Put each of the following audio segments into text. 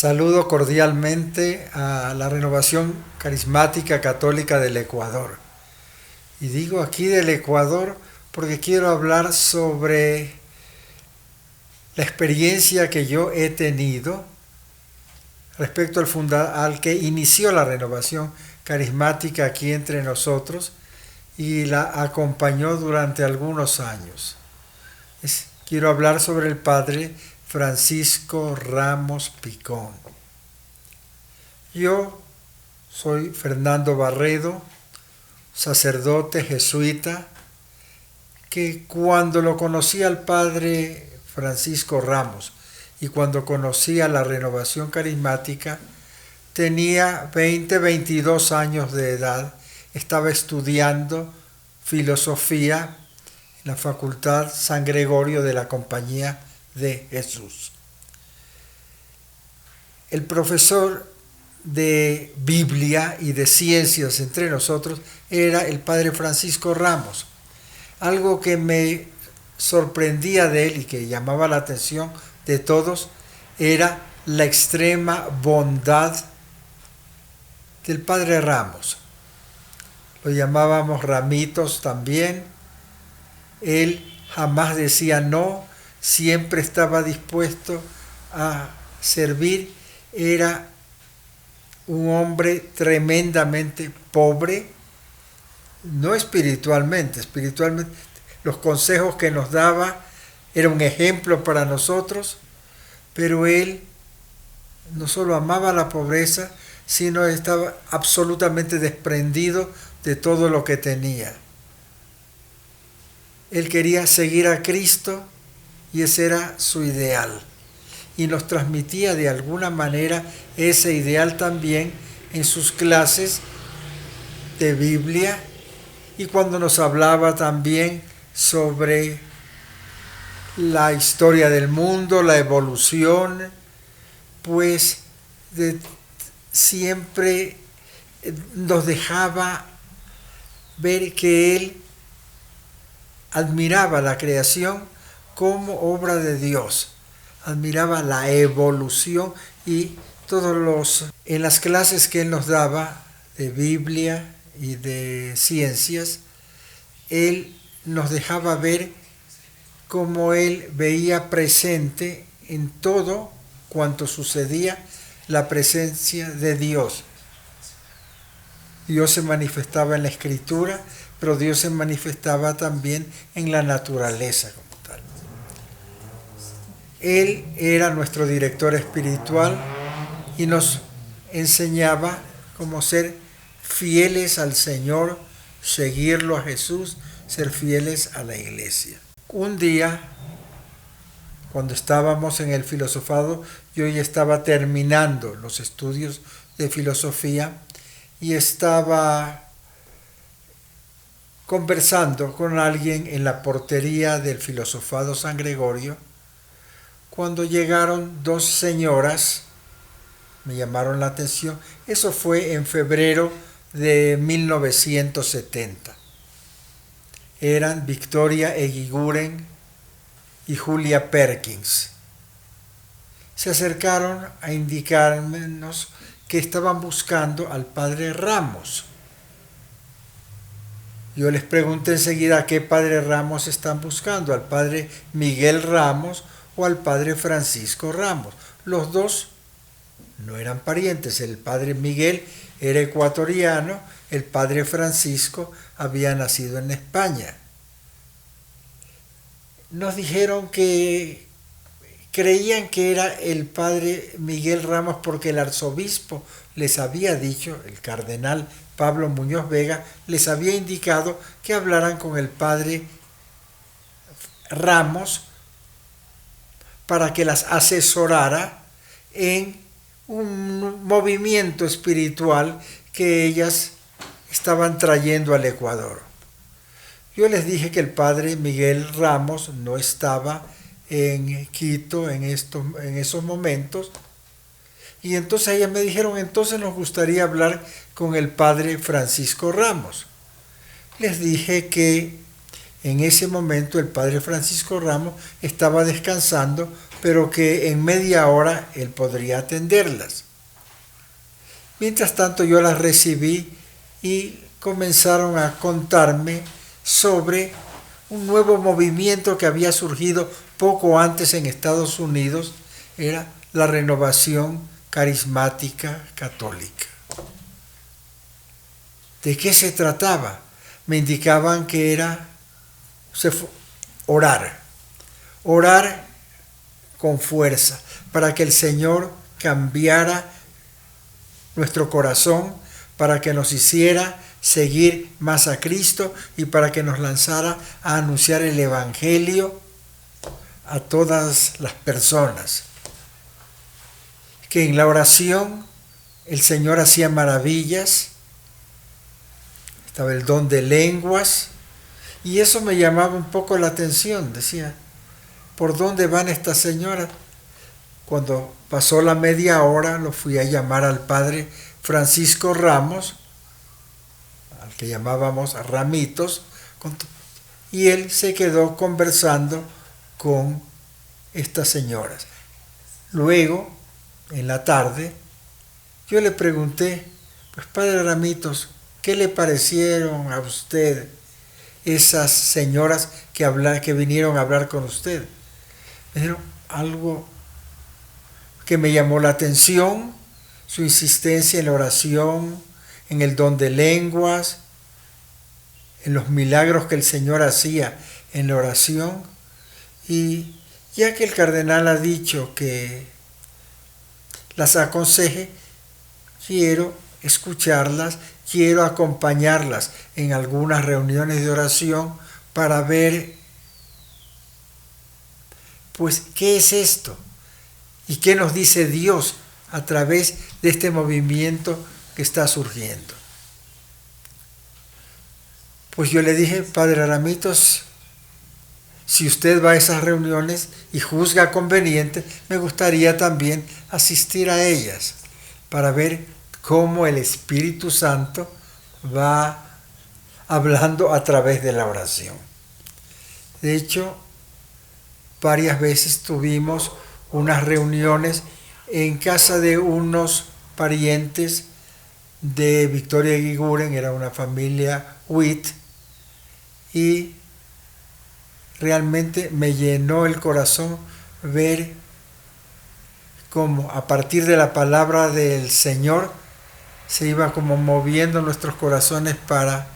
Saludo cordialmente a la Renovación Carismática Católica del Ecuador. Y digo aquí del Ecuador porque quiero hablar sobre la experiencia que yo he tenido respecto al que inició la Renovación Carismática aquí entre nosotros y la acompañó durante algunos años. Quiero hablar sobre el padre Francisco Ramos Picón. Yo soy Fernando Barredo, sacerdote jesuita, que cuando lo conocí al padre Francisco Ramos y cuando conocí a la Renovación Carismática, tenía 22 años de edad, estaba estudiando filosofía en la Facultad San Gregorio de la Compañía de Jesús. El profesor de Biblia y de ciencias entre nosotros era el padre Francisco Ramos. Algo que me sorprendía de él y que llamaba la atención de todos era la extrema bondad del padre Ramos. Lo llamábamos Ramitos también. Él jamás decía no, siempre estaba dispuesto a servir. Era un hombre tremendamente pobre, no espiritualmente los consejos que nos daba era un ejemplo para nosotros, pero él no solo amaba la pobreza, sino estaba absolutamente desprendido de todo lo que tenía. Él quería seguir a Cristo y ese era su ideal. Y nos transmitía de alguna manera ese ideal también en sus clases de Biblia y cuando nos hablaba también sobre la historia del mundo, la evolución, pues siempre nos dejaba ver que él admiraba la creación como obra de Dios, admiraba la evolución y en las clases que él nos daba de Biblia y de ciencias, él nos dejaba ver cómo él veía presente en todo cuanto sucedía la presencia de Dios. Dios se manifestaba en la Escritura, pero Dios se manifestaba también en la naturaleza como tal. Él era nuestro director espiritual y nos enseñaba cómo ser fieles al Señor, seguirlo a Jesús, ser fieles a la iglesia. Un día, cuando estábamos en el filosofado, yo ya estaba terminando los estudios de filosofía y estaba conversando con alguien en la portería del filosofado San Gregorio, cuando llegaron dos señoras, me llamaron la atención. Eso fue en febrero de 1970. Eran Victoria Eguiguren y Julia Perkins. Se acercaron a indicarnos que estaban buscando al padre Ramos. Yo les pregunté enseguida a qué padre Ramos están buscando, al padre Miguel Ramos o al padre Francisco Ramos. Los dos no eran parientes, el padre Miguel era ecuatoriano, el padre Francisco había nacido en España. Nos dijeron que creían que era el padre Miguel Ramos porque el arzobispo les había dicho, el cardenal Pablo Muñoz Vega, les había indicado que hablaran con el padre Ramos para que las asesorara en un movimiento espiritual que ellas estaban trayendo al Ecuador. Yo les dije que el padre Miguel Ramos no estaba en Quito en esos momentos y entonces ellas me dijeron, entonces nos gustaría hablar con el padre Francisco Ramos. Les dije que en ese momento el padre Francisco Ramos estaba descansando, pero que en media hora él podría atenderlas. Mientras tanto yo las recibí y comenzaron a contarme sobre un nuevo movimiento que había surgido poco antes en Estados Unidos, era la Renovación Carismática Católica. ¿De qué se trataba? Me indicaban que era orar con fuerza para que el Señor cambiara nuestro corazón, para que nos hiciera seguir más a Cristo y para que nos lanzara a anunciar el Evangelio a todas las personas. Que en la oración el Señor hacía maravillas, estaba el don de lenguas, y eso me llamaba un poco la atención. Decía, ¿por dónde van estas señoras? Cuando pasó la media hora, lo fui a llamar al padre Francisco Ramos, al que llamábamos Ramitos, y él se quedó conversando con estas señoras. Luego, en la tarde, yo le pregunté, pues padre Ramitos, ¿qué le parecieron a usted esas señoras que vinieron a hablar con usted? Me dijeron algo que me llamó la atención, su insistencia en la oración, en el don de lenguas, en los milagros que el Señor hacía en la oración. Y ya que el cardenal ha dicho que las aconseje, quiero escucharlas, quiero acompañarlas en algunas reuniones de oración para ver, pues, ¿qué es esto? ¿Y qué nos dice Dios a través de este movimiento que está surgiendo? Pues yo le dije, padre Ramitos, si usted va a esas reuniones y juzga conveniente, me gustaría también asistir a ellas para ver cómo el Espíritu Santo va hablando a través de la oración. De hecho, varias veces tuvimos unas reuniones en casa de unos parientes de Victoria Eguiguren, era una familia Witt, y realmente me llenó el corazón ver cómo a partir de la palabra del Señor se iba como moviendo nuestros corazones para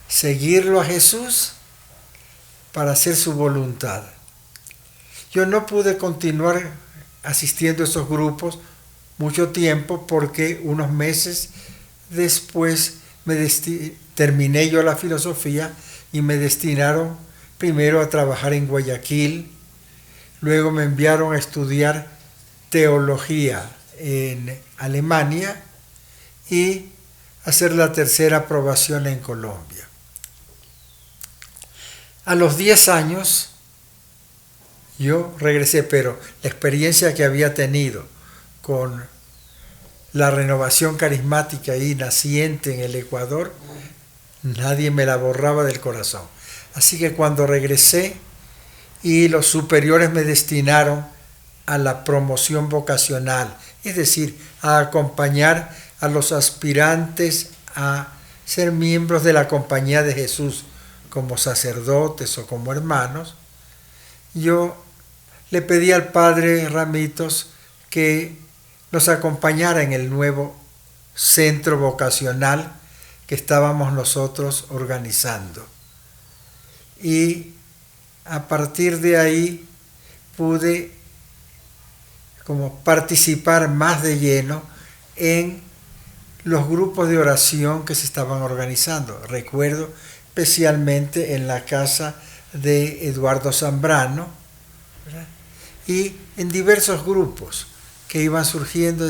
seguirlo a Jesús, para hacer su voluntad. Yo no pude continuar asistiendo a esos grupos mucho tiempo porque unos meses después terminé yo la filosofía y me destinaron primero a trabajar en Guayaquil, luego me enviaron a estudiar teología en Alemania y hacer la tercera aprobación en Colombia. A los 10 años yo regresé, pero la experiencia que había tenido con la renovación carismática ahí naciente en el Ecuador, nadie me la borraba del corazón. Así que cuando regresé y los superiores me destinaron a la promoción vocacional, es decir, a acompañar a los aspirantes a ser miembros de la Compañía de Jesús como sacerdotes o como hermanos, yo le pedí al padre Ramitos que nos acompañara en el nuevo centro vocacional que estábamos nosotros organizando. Y a partir de ahí pude como participar más de lleno en los grupos de oración que se estaban organizando. Recuerdo especialmente en la casa de Eduardo Zambrano, ¿verdad? Y en diversos grupos que iban surgiendo,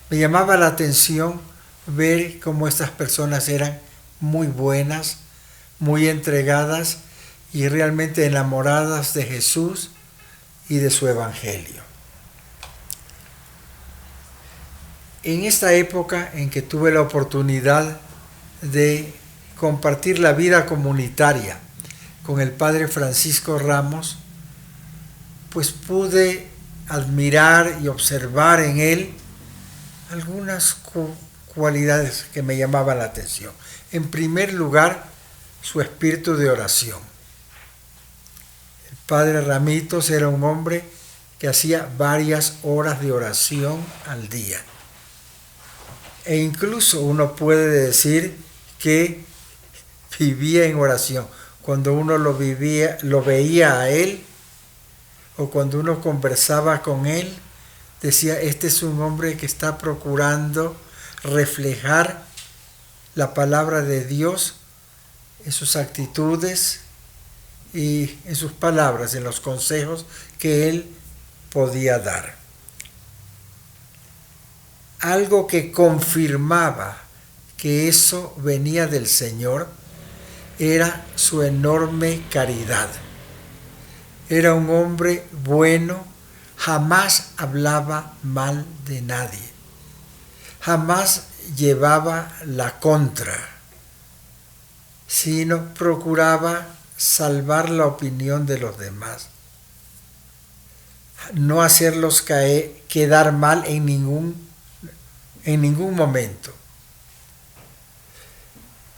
me llamaba la atención ver cómo estas personas eran muy buenas, muy entregadas y realmente enamoradas de Jesús y de su Evangelio. En esta época en que tuve la oportunidad de compartir la vida comunitaria con el padre Francisco Ramos, pues pude admirar y observar en él algunas cualidades que me llamaban la atención. En primer lugar, su espíritu de oración. El padre Ramitos era un hombre que hacía varias horas de oración al día. E incluso uno puede decir que vivía en oración. Cuando uno lo veía a él, o cuando uno conversaba con él, decía, este es un hombre que está procurando reflejar la palabra de Dios en sus actitudes y en sus palabras, en los consejos que él podía dar. Algo que confirmaba que eso venía del Señor era su enorme caridad. Era un hombre bueno, jamás hablaba mal de nadie, jamás llevaba la contra, sino procuraba salvar la opinión de los demás, no hacerlos quedar mal en ningún momento.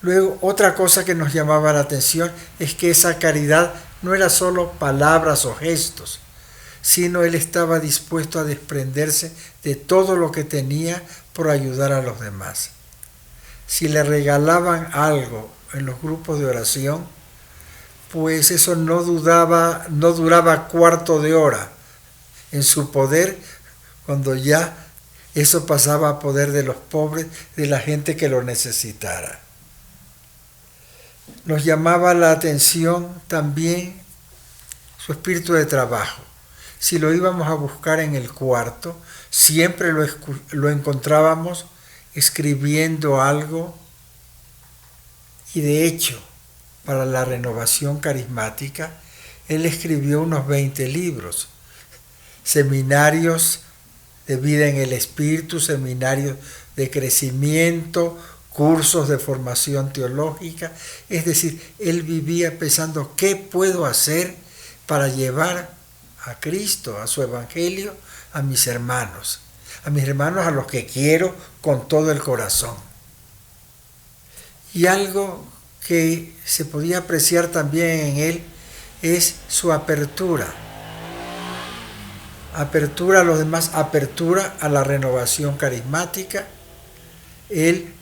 Luego, otra cosa que nos llamaba la atención es que esa caridad no era solo palabras o gestos, sino él estaba dispuesto a desprenderse de todo lo que tenía por ayudar a los demás. Si le regalaban algo en los grupos de oración, pues eso no duraba cuarto de hora en su poder, cuando ya eso pasaba a poder de los pobres, de la gente que lo necesitara. Nos llamaba la atención también su espíritu de trabajo. Si lo íbamos a buscar en el cuarto, siempre lo encontrábamos escribiendo algo. Y de hecho, para la renovación carismática, él escribió unos 20 libros, seminarios de vida en el espíritu, seminarios de crecimiento, cursos de formación teológica. Es decir, él vivía pensando, ¿qué puedo hacer para llevar a Cristo, a su evangelio, a mis hermanos a los que quiero con todo el corazón? Y algo que se podía apreciar también en él es su apertura a los demás, apertura a la renovación carismática. Él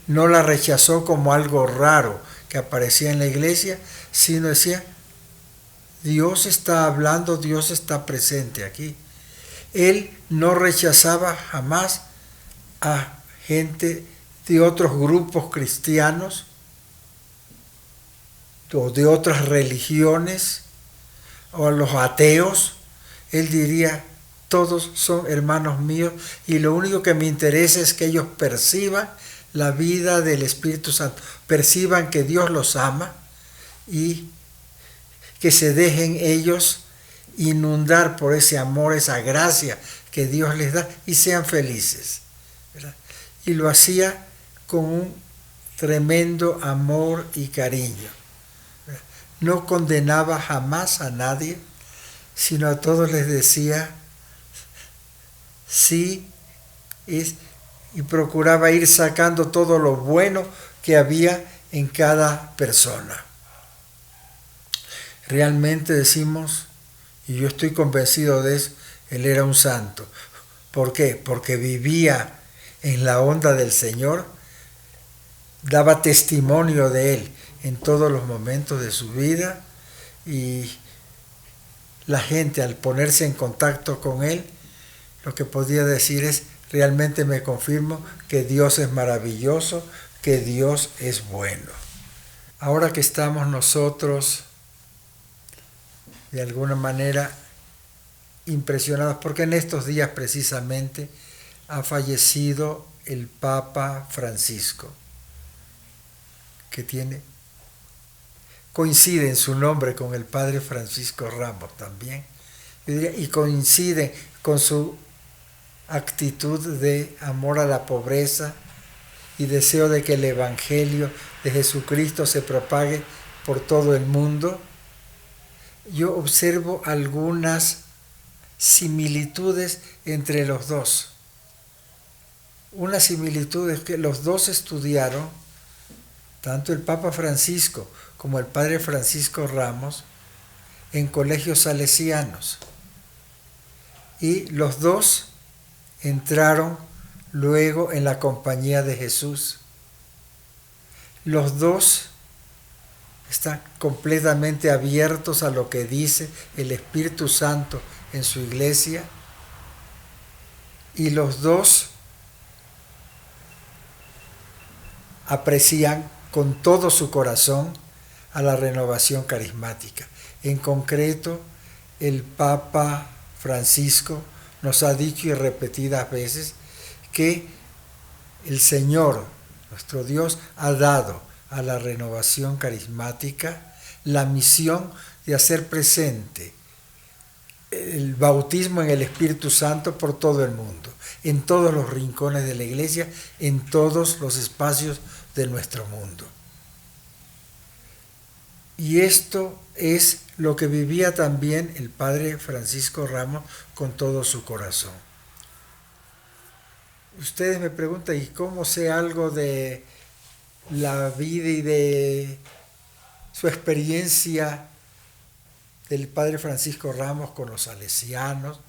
no la rechazó como algo raro que aparecía en la iglesia, sino decía, Dios está hablando, Dios está presente aquí. Él no rechazaba jamás a gente de otros grupos cristianos o de otras religiones o a los ateos. Él diría, todos son hermanos míos y lo único que me interesa es que ellos perciban la vida del Espíritu Santo, perciban que Dios los ama y que se dejen ellos inundar por ese amor, esa gracia que Dios les da y sean felices, ¿verdad? Y lo hacía con un tremendo amor y cariño, ¿verdad? No condenaba jamás a nadie, sino a todos les decía sí, y procuraba ir sacando todo lo bueno que había en cada persona. Realmente decimos, y yo estoy convencido de eso, él era un santo. ¿Por qué? Porque vivía en la onda del Señor, daba testimonio de él en todos los momentos de su vida, y la gente al ponerse en contacto con él, lo que podía decir es, realmente me confirmo que Dios es maravilloso, que Dios es bueno. Ahora que estamos nosotros de alguna manera impresionados, porque en estos días precisamente ha fallecido el Papa Francisco, que coincide en su nombre con el Padre Francisco Ramos también, y coincide con su actitud de amor a la pobreza y deseo de que el Evangelio de Jesucristo se propague por todo el mundo, yo observo algunas similitudes entre los dos. Una similitud es que los dos estudiaron, tanto el Papa Francisco como el Padre Francisco Ramos, en colegios salesianos. Y los dos entraron luego en la compañía de Jesús. Los dos están completamente abiertos a lo que dice el Espíritu Santo en su iglesia. Y los dos aprecian con todo su corazón a la renovación carismática. En concreto, el Papa Francisco nos ha dicho y repetidas veces que el Señor, nuestro Dios, ha dado a la renovación carismática la misión de hacer presente el bautismo en el Espíritu Santo por todo el mundo, en todos los rincones de la iglesia, en todos los espacios de nuestro mundo. Y esto es lo que vivía también el Padre Francisco Ramos con todo su corazón. Ustedes me preguntan, ¿y cómo sé algo de la vida y de su experiencia del Padre Francisco Ramos con los salesianos,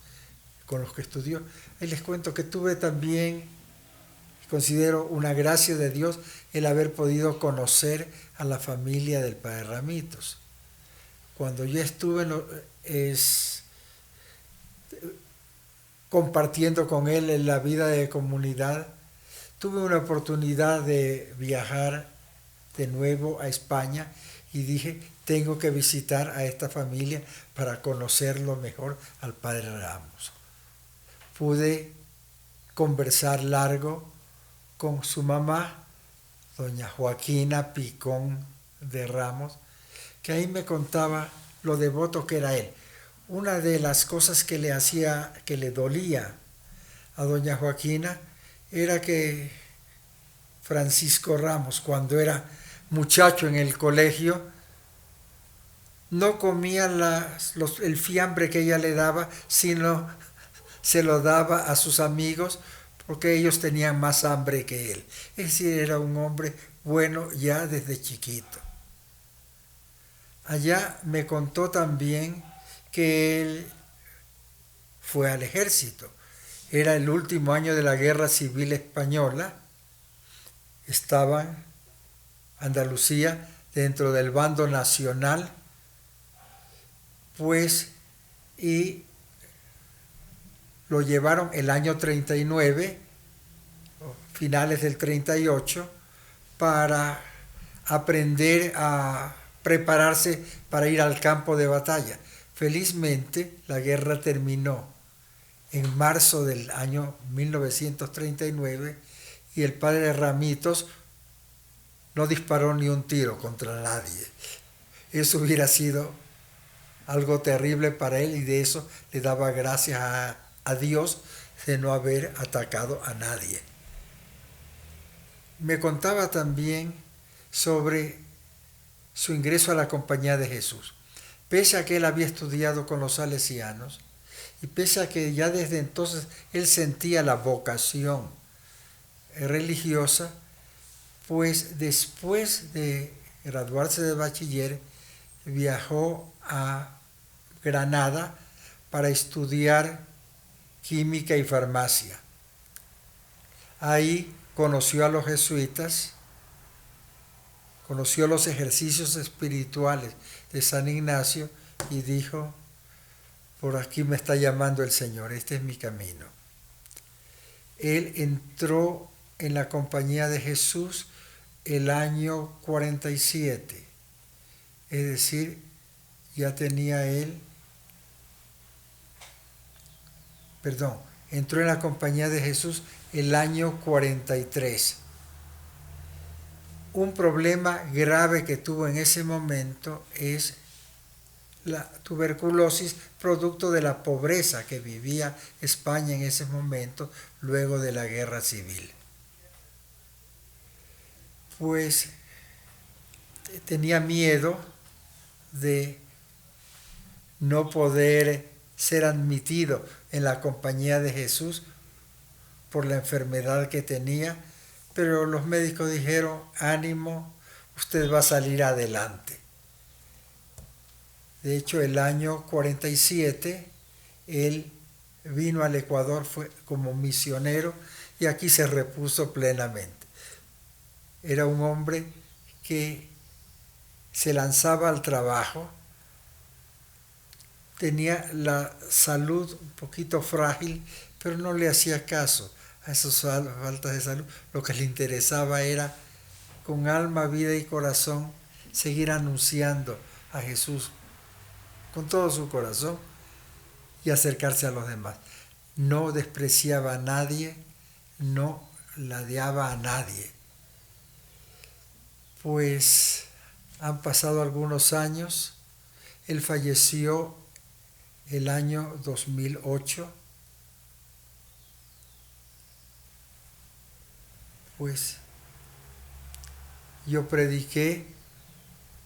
con los que estudió? Ahí les cuento que tuve también, considero una gracia de Dios, el haber podido conocer a la familia del Padre Ramitos. Cuando yo estuve compartiendo con él en la vida de comunidad, tuve una oportunidad de viajar de nuevo a España y dije, tengo que visitar a esta familia para conocerlo mejor al Padre Ramos. Pude conversar largo con su mamá, doña Joaquina Picón de Ramos, que ahí me contaba lo devoto que era él. Una de las cosas que le dolía a doña Joaquina era que Francisco Ramos, cuando era muchacho en el colegio, no comía el fiambre que ella le daba, sino se lo daba a sus amigos porque ellos tenían más hambre que él. Es decir, era un hombre bueno ya desde chiquito. Allá me contó también que él fue al ejército. Era el último año de la Guerra Civil Española. Estaba Andalucía dentro del bando nacional, pues, y lo llevaron el año 39, finales del 38, para aprender a prepararse para ir al campo de batalla. Felizmente, la guerra terminó en marzo del año 1939 y el Padre Ramitos no disparó ni un tiro contra nadie. Eso hubiera sido algo terrible para él y de eso le daba gracias a Dios de no haber atacado a nadie. Me contaba también sobre su ingreso a la Compañía de Jesús. Pese a que él había estudiado con los salesianos y pese a que ya desde entonces él sentía la vocación religiosa, pues después de graduarse de bachiller viajó a Granada para estudiar química y farmacia. Ahí conoció a los jesuitas, conoció los ejercicios espirituales de San Ignacio y dijo, por aquí me está llamando el Señor, este es mi camino. Él entró en la Compañía de Jesús el año 47, es decir, ya tenía él, entró en la Compañía de Jesús el año 43. Un problema grave que tuvo en ese momento es la tuberculosis, producto de la pobreza que vivía España en ese momento, luego de la guerra civil. Pues tenía miedo de no poder ser admitido en la compañía de Jesús por la enfermedad que tenía, pero los médicos dijeron, ánimo, usted va a salir adelante. De hecho, el año 47, él vino al Ecuador, fue como misionero y aquí se repuso plenamente. Era un hombre que se lanzaba al trabajo, tenía la salud un poquito frágil, pero no le hacía caso a esas faltas de salud. Lo que le interesaba era, con alma, vida y corazón, seguir anunciando a Jesús con todo su corazón y acercarse a los demás. No despreciaba a nadie, no ladeaba a nadie. Pues han pasado algunos años, él falleció el año 2008, pues yo prediqué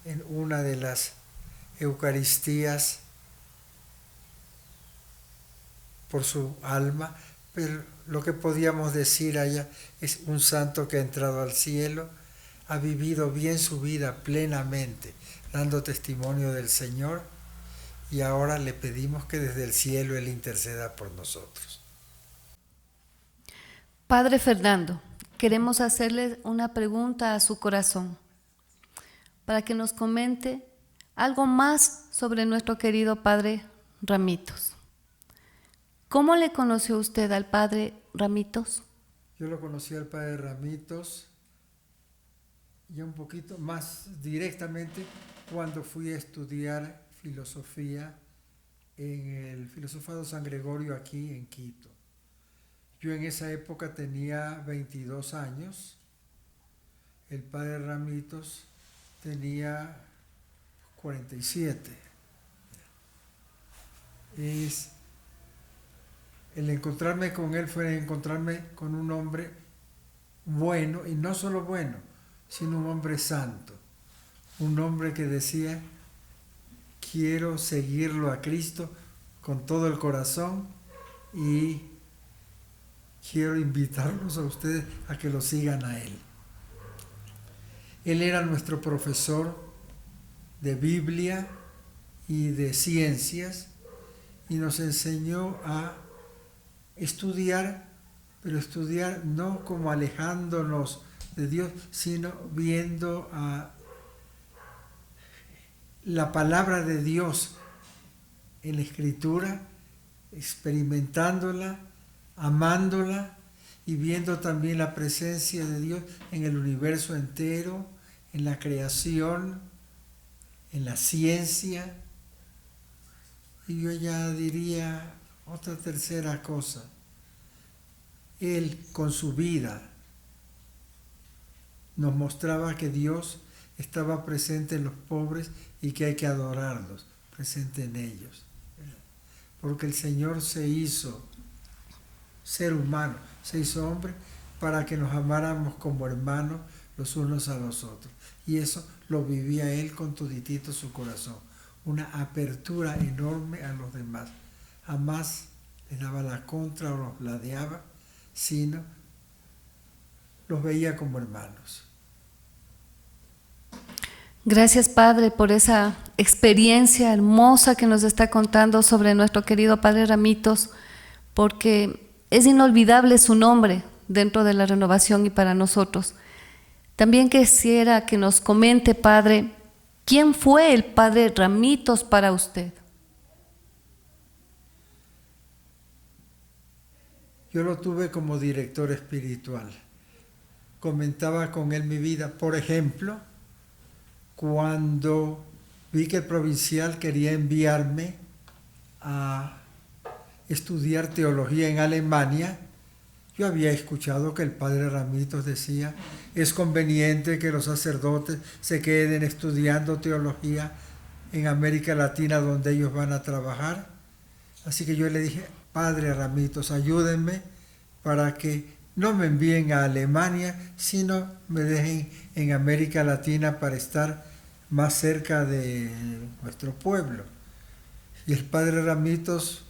en una de las Eucaristías por su alma, pero lo que podíamos decir allá es un santo que ha entrado al cielo, ha vivido bien su vida plenamente, dando testimonio del Señor, y ahora le pedimos que desde el cielo Él interceda por nosotros. Padre Fernando, queremos hacerle una pregunta a su corazón para que nos comente algo más sobre nuestro querido Padre Ramitos. ¿Cómo le conoció usted al Padre Ramitos? Yo lo conocí al Padre Ramitos ya un poquito más directamente cuando fui a estudiar filosofía en el Filosofado San Gregorio aquí en Quito. Yo en esa época tenía 22 años, el Padre Ramitos tenía 47. El encontrarme con él fue encontrarme con un hombre bueno, y no solo bueno, sino un hombre santo, un hombre que decía, quiero seguirlo a Cristo con todo el corazón y quiero invitarlos a ustedes a que lo sigan a él. Él era nuestro profesor de Biblia y de ciencias y nos enseñó a estudiar, pero estudiar no como alejándonos de Dios, sino viendo a la palabra de Dios en la Escritura, experimentándola, amándola y viendo también la presencia de Dios en el universo entero, en la creación, en la ciencia. Y yo ya diría otra tercera cosa. Él con su vida nos mostraba que Dios estaba presente en los pobres y que hay que adorarlos, presente en ellos. Porque el Señor se hizo ser humano, se hizo hombre para que nos amáramos como hermanos los unos a los otros. Y eso lo vivía Él con toditito su corazón. Una apertura enorme a los demás. Jamás les daba la contra o los ladeaba, sino los veía como hermanos. Gracias, Padre, por esa experiencia hermosa que nos está contando sobre nuestro querido Padre Ramitos, porque es inolvidable su nombre dentro de la renovación y para nosotros. También quisiera que nos comente, Padre, ¿quién fue el Padre Ramitos para usted? Yo lo tuve como director espiritual. Comentaba con él mi vida. Por ejemplo, cuando vi que el provincial quería enviarme a estudiar teología en Alemania, yo había escuchado que el Padre Ramitos decía, es conveniente que los sacerdotes se queden estudiando teología en América Latina donde ellos van a trabajar. Así que yo le dije, Padre Ramitos, ayúdenme para que no me envíen a Alemania, sino me dejen en América Latina para estar más cerca de nuestro pueblo. Y el padre Ramitos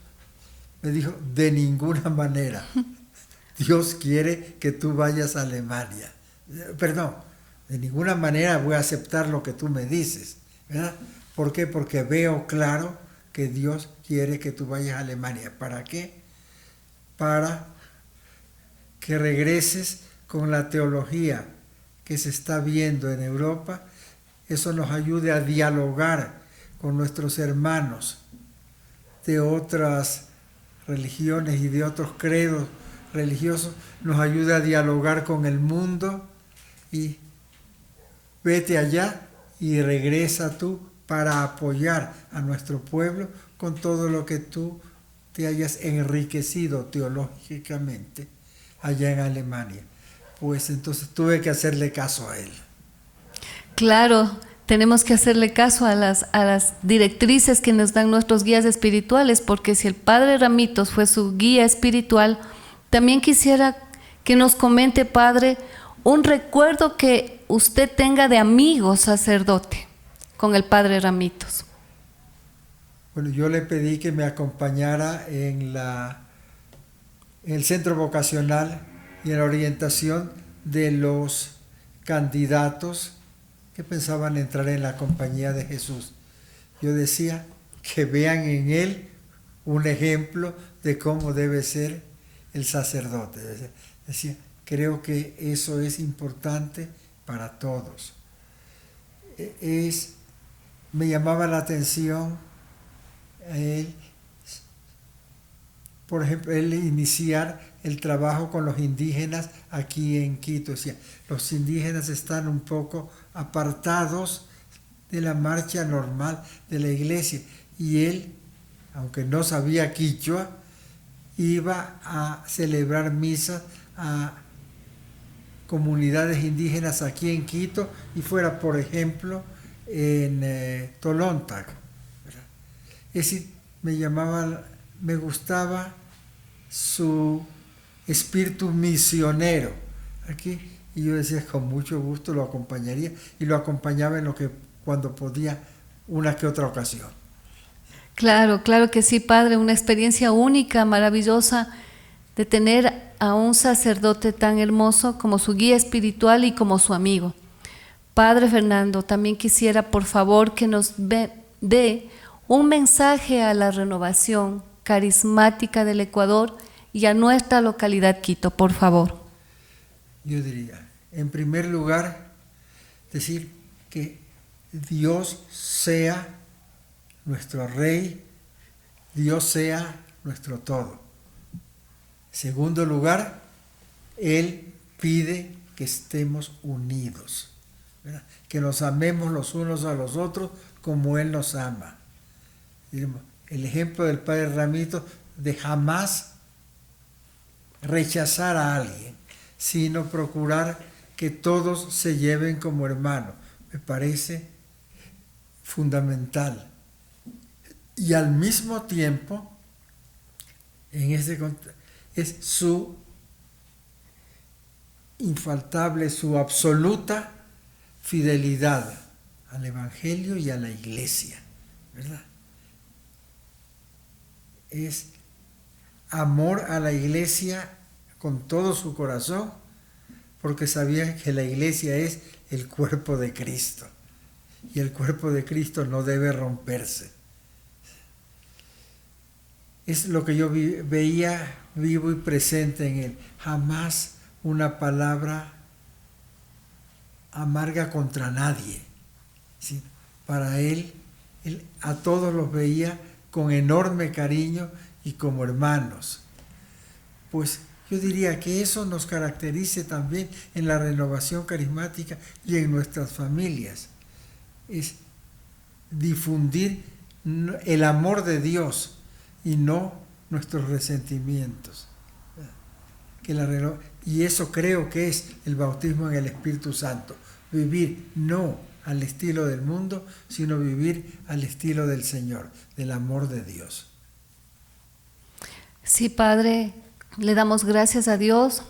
me dijo, de ninguna manera. Dios quiere que tú vayas a Alemania. Perdón, de ninguna manera voy a aceptar lo que tú me dices, ¿verdad? ¿Por qué? Porque veo claro que Dios quiere que tú vayas a Alemania. ¿Para qué? Para que regreses con la teología que se está viendo en Europa. Eso nos ayude a dialogar con nuestros hermanos de otras religiones y de otros credos religiosos, nos ayuda a dialogar con el mundo, y vete allá y regresa tú para apoyar a nuestro pueblo con todo lo que tú te hayas enriquecido teológicamente allá en Alemania. Pues entonces tuve que hacerle caso a él. Claro, tenemos que hacerle caso a las directrices que nos dan nuestros guías espirituales, porque si el padre Ramitos fue su guía espiritual, también quisiera que nos comente, padre, un recuerdo que usted tenga de amigo sacerdote con el padre Ramitos. Bueno, yo le pedí que me acompañara en el centro vocacional y en la orientación de los candidatos que pensaban entrar en la compañía de Jesús. Yo decía que vean en él un ejemplo de cómo debe ser el sacerdote. Decía, creo que eso es importante para todos. Me llamaba la atención a él, por ejemplo, él iniciar el trabajo con los indígenas aquí en Quito. Decía, los indígenas están un poco apartados de la marcha normal de la iglesia, y él, aunque no sabía quichua, iba a celebrar misas a comunidades indígenas aquí en Quito, y fuera, por ejemplo, en Tolontac, ¿verdad? Es decir, me gustaba su espíritu misionero aquí, y yo decía, con mucho gusto lo acompañaría, y lo acompañaba en lo que cuando podía, una que otra ocasión. Claro, claro que sí, padre, una experiencia única, maravillosa, de tener a un sacerdote tan hermoso como su guía espiritual y como su amigo. Padre Fernando, también quisiera, por favor, que nos dé un mensaje a la renovación carismática del Ecuador y a nuestra localidad Quito, por favor. Yo diría, en primer lugar, decir que Dios sea nuestro Rey, Dios sea nuestro todo. Segundo lugar, Él pide que estemos unidos, ¿verdad? Que nos amemos los unos a los otros como Él nos ama. El ejemplo del padre Ramito de jamás rechazar a alguien, sino procurar que todos se lleven como hermanos, me parece fundamental. Y al mismo tiempo, es su infaltable, su absoluta fidelidad al Evangelio y a la Iglesia, ¿verdad? Es amor a la Iglesia con todo su corazón, porque sabía que la Iglesia es el cuerpo de Cristo, y el cuerpo de Cristo no debe romperse. Es lo que yo veía vivo y presente en él. Jamás una palabra amarga contra nadie. ¿Sí? Para él a todos los veía con enorme cariño y como hermanos. Pues yo diría que eso nos caracterice también en la renovación carismática y en nuestras familias. Es difundir el amor de Dios y no nuestros resentimientos. Y eso creo que es el bautismo en el Espíritu Santo. Vivir no al estilo del mundo, sino vivir al estilo del Señor, del amor de Dios. Sí, Padre, le damos gracias a Dios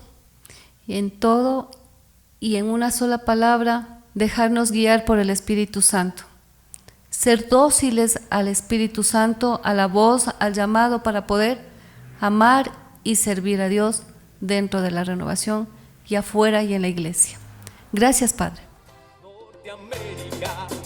y en todo y en una sola palabra dejarnos guiar por el Espíritu Santo, ser dóciles al Espíritu Santo, a la voz, al llamado para poder amar y servir a Dios dentro de la renovación y afuera y en la iglesia. Gracias, Padre. Norteamérica.